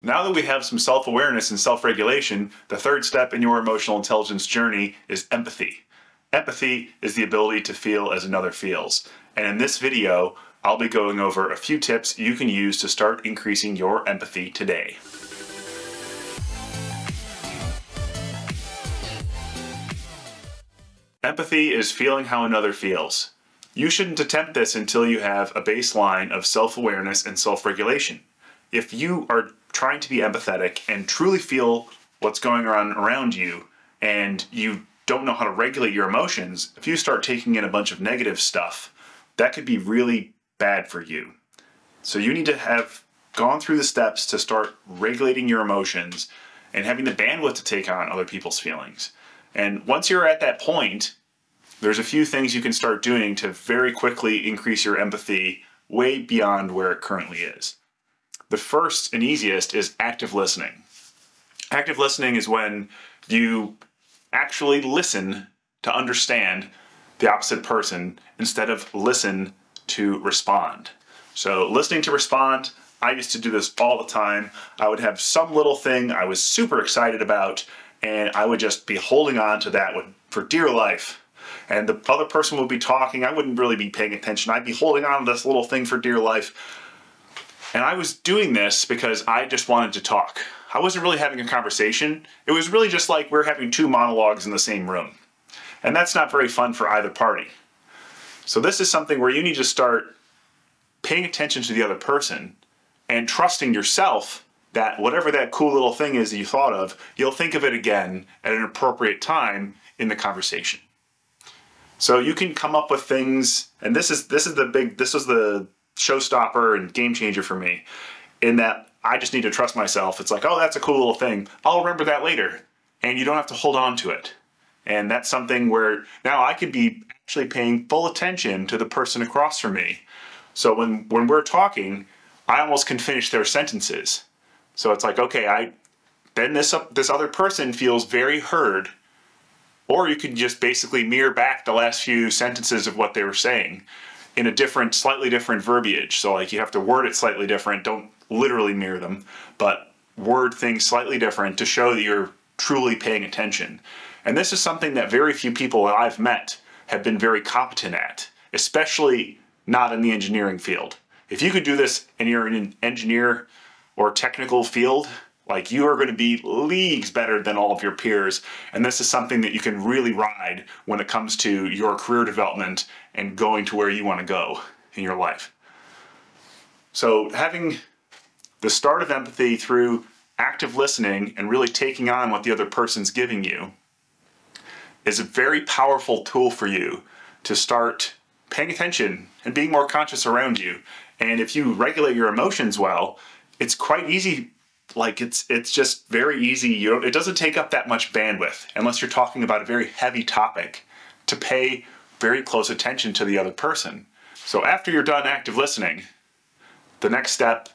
Now that we have some self-awareness and self-regulation, the third step in your emotional intelligence journey is empathy. Empathy is the ability to feel as another feels. And in this video, I'll be going over a few tips you can use to start increasing your empathy today. Empathy is feeling how another feels. You shouldn't attempt this until you have a baseline of self-awareness and self-regulation. If you are trying to be empathetic and truly feel what's going on around you, and you don't know how to regulate your emotions, if you start taking in a bunch of negative stuff, that could be really bad for you. So you need to have gone through the steps to start regulating your emotions and having the bandwidth to take on other people's feelings. And once you're at that point, there's a few things you can start doing to very quickly increase your empathy way beyond where it currently is. The first and easiest is active listening. Active listening is when you actually listen to understand the opposite person instead of listen to respond. So listening to respond, I used to do this all the time. I would have some little thing I was super excited about, and I would just be holding on to that for dear life. And the other person would be talking, I wouldn't really be paying attention. I'd be holding on to this little thing for dear life. And I was doing this because I just wanted to talk. I wasn't really having a conversation. It was really just like we're having two monologues in the same room. And that's not very fun for either party. So this is something where you need to start paying attention to the other person and trusting yourself that whatever that cool little thing is that you thought of, you'll think of it again at an appropriate time in the conversation. So you can come up with things, and this was the showstopper and game changer for me, in that I just need to trust myself. It's like, oh, that's a cool little thing. I'll remember that later. And you don't have to hold on to it. And that's something where now I could be actually paying full attention to the person across from me. So when we're talking, I almost can finish their sentences. So it's like, okay, then this other person feels very heard. Or you can just basically mirror back the last few sentences of what they were saying in a slightly different verbiage. So like you have to word it slightly different. Don't literally mirror them, but word things slightly different to show that you're truly paying attention. And this is something that very few people that I've met have been very competent at, especially not in the engineering field. If you could do this and you're in an engineer or technical field, like you are going to be leagues better than all of your peers. And this is something that you can really ride when it comes to your career development and going to where you want to go in your life. So having the start of empathy through active listening and really taking on what the other person's giving you is a very powerful tool for you to start paying attention and being more conscious around you. And if you regulate your emotions well, it's quite easy. Like it's just very easy. It doesn't take up that much bandwidth unless you're talking about a very heavy topic to pay very close attention to the other person. So after you're done active listening, the next step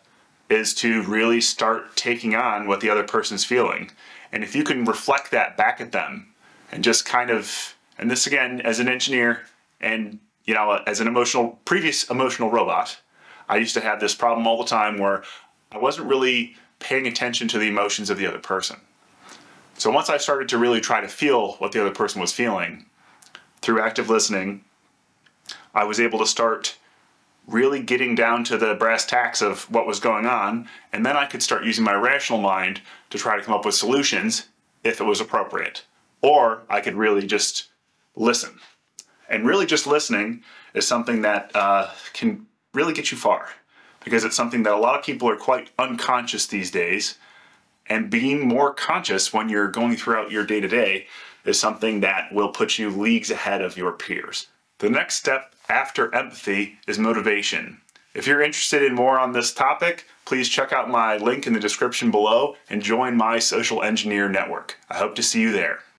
is to really start taking on what the other person's feeling. And if you can reflect that back at them and just kind of, and this again, as an engineer and, as an previous emotional robot, I used to have this problem all the time where I wasn't really paying attention to the emotions of the other person. So once I started to really try to feel what the other person was feeling through active listening, I was able to start really getting down to the brass tacks of what was going on, and then I could start using my rational mind to try to come up with solutions if it was appropriate. Or I could really just listen. And really just listening is something that can really get you far, because it's something that a lot of people are quite unconscious these days, and being more conscious when you're going throughout your day-to-day is something that will put you leagues ahead of your peers. The next step after empathy is motivation. If you're interested in more on this topic, please check out my link in the description below and join my social engineer network. I hope to see you there.